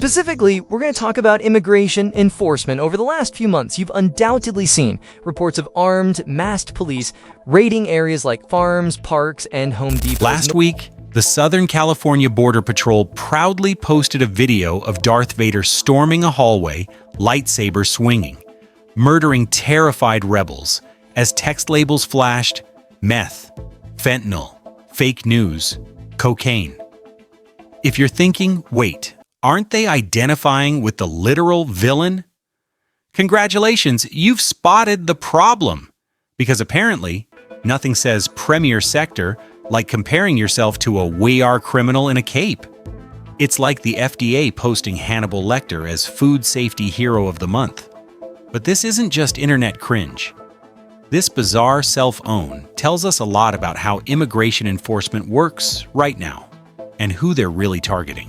Specifically, we're going to talk about immigration enforcement. Over the last few months, you've undoubtedly seen reports of armed, masked police raiding areas like farms, parks, and Home Depots. Last week, the Southern California Border Patrol proudly posted a video of Darth Vader storming a hallway, lightsaber swinging, murdering terrified rebels as text labels flashed: meth, fentanyl, fake news, cocaine. If you're thinking, wait, aren't they identifying with the literal villain? Congratulations, you've spotted the problem. Because apparently, nothing says premier sector like comparing yourself to a "we are criminal" in a cape. It's like the FDA posting Hannibal Lecter as Food Safety Hero of the Month. But this isn't just internet cringe. This bizarre self-own tells us a lot about how immigration enforcement works right now and who they're really targeting.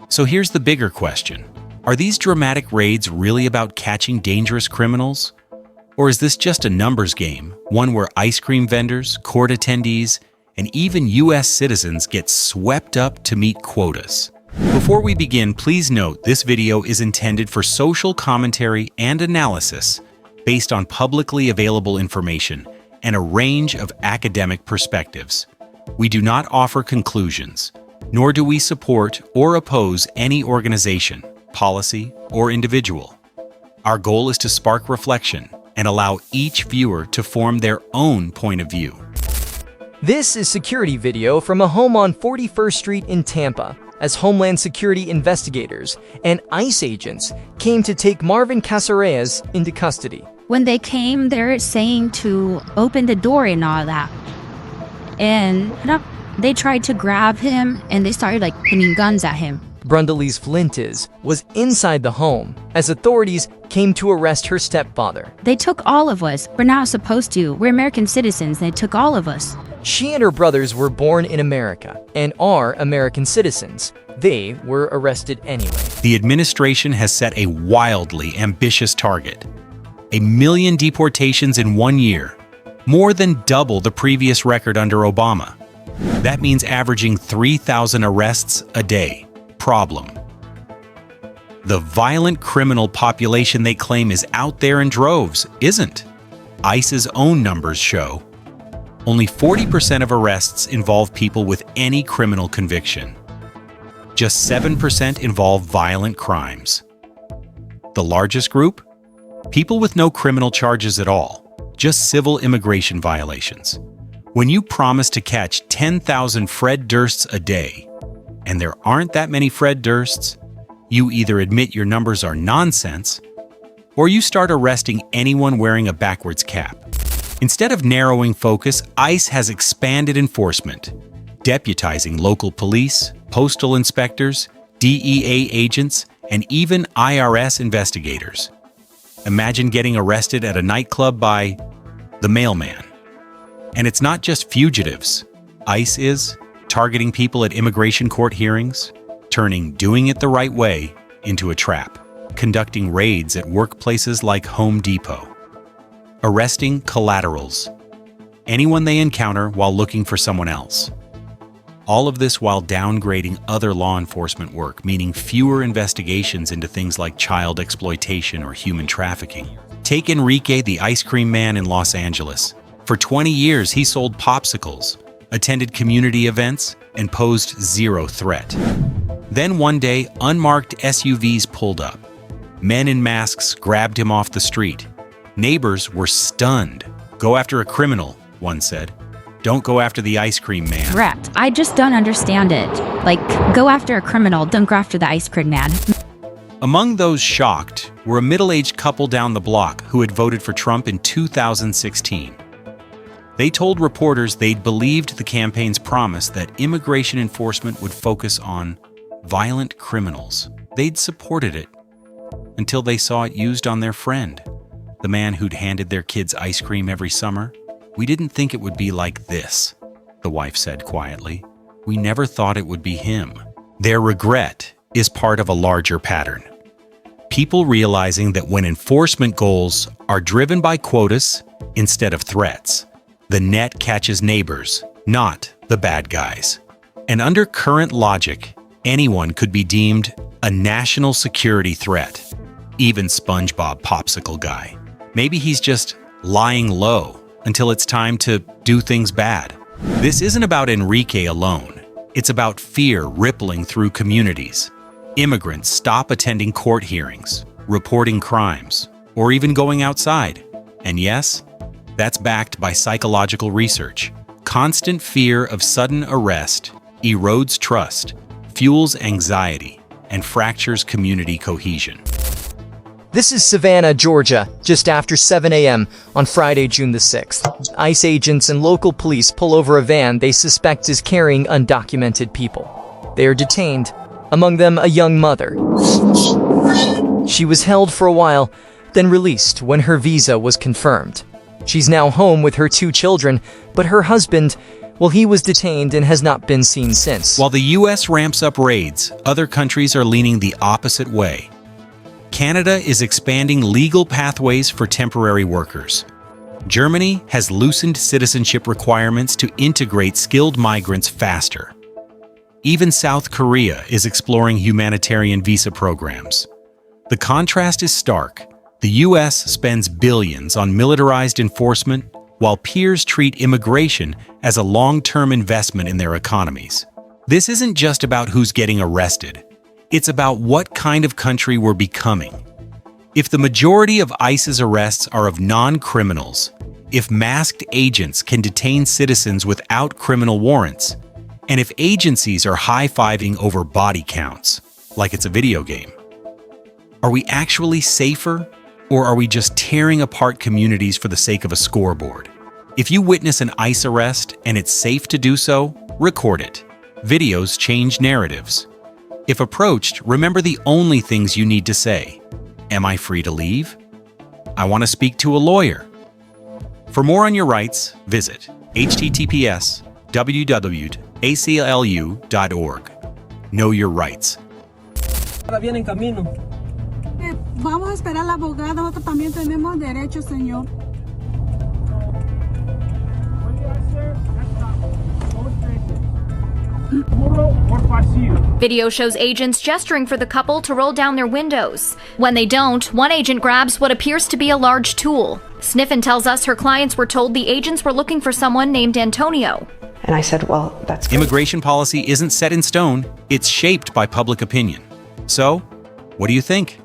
So here's the bigger question. Are these dramatic raids really about catching dangerous criminals? Or is this just a numbers game, one where ice cream vendors, court attendees, and even U.S. citizens get swept up to meet quotas? Before we begin, please note this video is intended for social commentary and analysis based on publicly available information and a range of academic perspectives. We do not offer conclusions, nor do we support or oppose any organization, policy, or individual. Our goal is to spark reflection and allow each viewer to form their own point of view. This is security video from a home on 41st Street in Tampa, as Homeland Security investigators and ICE agents came to take Marvin Caceres into custody. When they came, they're saying to open the door and all that. And they tried to grab him and they started pointing guns at him. Brundalise Flintes was inside the home as authorities came to arrest her stepfather. They took all of us. We're not supposed to. We're American citizens. They took all of us. She and her brothers were born in America and are American citizens. They were arrested anyway. The administration has set a wildly ambitious target: 1 million deportations in 1 year, more than double the previous record under Obama. That means averaging 3,000 arrests a day. Problem: the violent criminal population they claim is out there in droves isn't. ICE's own numbers show only 40% of arrests involve people with any criminal conviction. Just 7% involve violent crimes. The largest group? People with no criminal charges at all, just civil immigration violations. When you promise to catch 10,000 Fred Dursts a day, and there aren't that many Fred Dursts, you either admit your numbers are nonsense, or you start arresting anyone wearing a backwards cap. Instead of narrowing focus, ICE has expanded enforcement, deputizing local police, postal inspectors, DEA agents, and even IRS investigators. Imagine getting arrested at a nightclub by the mailman. And it's not just fugitives. ICE is targeting people at immigration court hearings, turning doing it the right way into a trap, conducting raids at workplaces like Home Depot, arresting collaterals, anyone they encounter while looking for someone else. All of this while downgrading other law enforcement work, meaning fewer investigations into things like child exploitation or human trafficking. Take Enrique, the ice cream man in Los Angeles. For 20 years, he sold popsicles, attended community events, and posed zero threat. Then one day, unmarked SUVs pulled up. Men in masks grabbed him off the street. Neighbors were stunned. "Go after a criminal," one said. "Don't go after the ice cream man." Correct. I just don't understand it. Go after a criminal, don't go after the ice cream man. Among those shocked were a middle-aged couple down the block who had voted for Trump in 2016. They told reporters they'd believed the campaign's promise that immigration enforcement would focus on violent criminals. They'd supported it until they saw it used on their friend, the man who'd handed their kids ice cream every summer. "We didn't think it would be like this," the wife said quietly. "We never thought it would be him." Their regret is part of a larger pattern. People realizing that when enforcement goals are driven by quotas instead of threats, the net catches neighbors, not the bad guys. And under current logic, anyone could be deemed a national security threat. Even SpongeBob Popsicle Guy. Maybe he's just lying low until it's time to do things bad. This isn't about Enrique alone. It's about fear rippling through communities. Immigrants stop attending court hearings, reporting crimes, or even going outside. And yes, that's backed by psychological research. Constant fear of sudden arrest erodes trust, fuels anxiety, and fractures community cohesion. This is Savannah, Georgia, just after 7 a.m. on Friday, June the 6th. ICE agents and local police pull over a van they suspect is carrying undocumented people. They are detained, among them a young mother. She was held for a while, then released when her visa was confirmed. She's now home with her 2 children, but her husband, well, he was detained and has not been seen since. While the U.S. ramps up raids, other countries are leaning the opposite way. Canada is expanding legal pathways for temporary workers. Germany has loosened citizenship requirements to integrate skilled migrants faster. Even South Korea is exploring humanitarian visa programs. The contrast is stark. The U.S. spends billions on militarized enforcement, while peers treat immigration as a long-term investment in their economies. This isn't just about who's getting arrested. It's about what kind of country we're becoming. If the majority of ICE's arrests are of non-criminals, if masked agents can detain citizens without criminal warrants, and if agencies are high-fiving over body counts, like it's a video game, are we actually safer, or are we just tearing apart communities for the sake of a scoreboard? If you witness an ICE arrest and it's safe to do so, record it. Videos change narratives. If approached, remember the only things you need to say. Am I free to leave? I want to speak to a lawyer. For more on your rights, visit https://www.aclu.org. Know your rights. Viene en camino. Vamos a esperar al abogado, nosotros también tenemos derecho, señor. Video shows agents gesturing for the couple to roll down their windows. When they don't, one agent grabs what appears to be a large tool. Sniffen tells us her clients were told the agents were looking for someone named Antonio. And I said, well, that's good. Immigration policy isn't set in stone, it's shaped by public opinion. So, what do you think?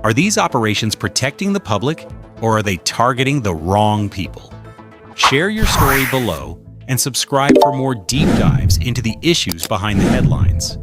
Are these operations protecting the public, or are they targeting the wrong people? Share your story below and subscribe for more deep dives into the issues behind the headlines.